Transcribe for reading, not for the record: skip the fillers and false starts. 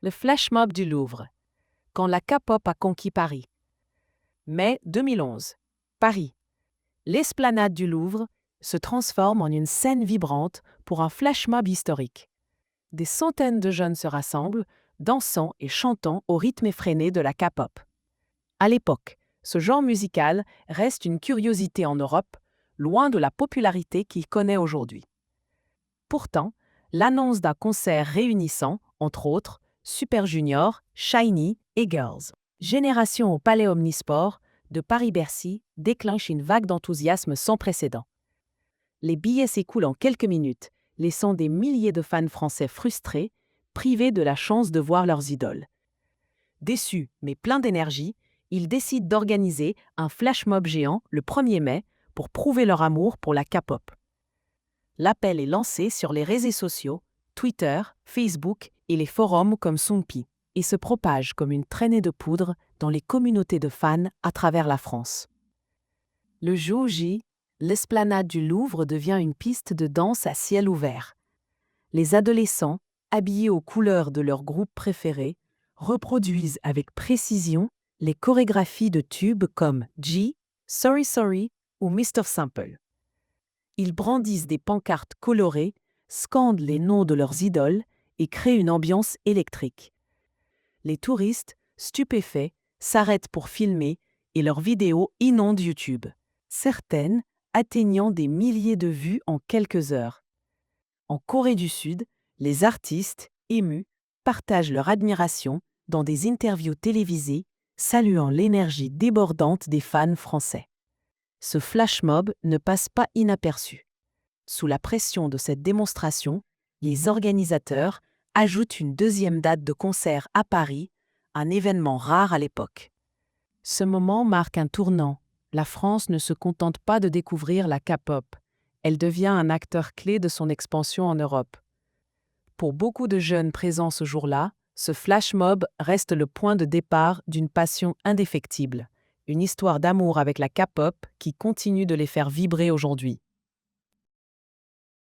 Le flash mob du Louvre. Quand la K-pop a conquis Paris. Mai 2011. Paris. L'esplanade du Louvre se transforme en une scène vibrante pour un flash mob historique. Des centaines de jeunes se rassemblent, dansant et chantant au rythme effréné de la K-pop. À l'époque, ce genre musical reste une curiosité en Europe, loin de la popularité qu'il connaît aujourd'hui. Pourtant, l'annonce d'un concert réunissant, entre autres, Super Junior, Shiny et Girls. Génération au Palais Omnisport de Paris-Bercy déclenche une vague d'enthousiasme sans précédent. Les billets s'écoulent en quelques minutes, laissant des milliers de fans français frustrés, privés de la chance de voir leurs idoles. Déçus, mais pleins d'énergie, ils décident d'organiser un flash mob géant le 1er mai pour prouver leur amour pour la K-pop. L'appel est lancé sur les réseaux sociaux, Twitter, Facebook et les forums comme Soompi, et se propage comme une traînée de poudre dans les communautés de fans à travers la France. Le jour J, l'esplanade du Louvre devient une piste de danse à ciel ouvert. Les adolescents, habillés aux couleurs de leur groupe préféré, reproduisent avec précision les chorégraphies de tubes comme G, Sorry Sorry ou Mr. Simple. Ils brandissent des pancartes colorées, scandent les noms de leurs idoles et créent une ambiance électrique. Les touristes, stupéfaits, s'arrêtent pour filmer et leurs vidéos inondent YouTube, certaines atteignant des milliers de vues en quelques heures. En Corée du Sud, les artistes, émus, partagent leur admiration dans des interviews télévisées, saluant l'énergie débordante des fans français. Ce flash mob ne passe pas inaperçu. Sous la pression de cette démonstration, les organisateurs ajoutent une deuxième date de concert à Paris, un événement rare à l'époque. Ce moment marque un tournant. La France ne se contente pas de découvrir la K-pop. Elle devient un acteur clé de son expansion en Europe. Pour beaucoup de jeunes présents ce jour-là, ce flash mob reste le point de départ d'une passion indéfectible, une histoire d'amour avec la K-pop qui continue de les faire vibrer aujourd'hui.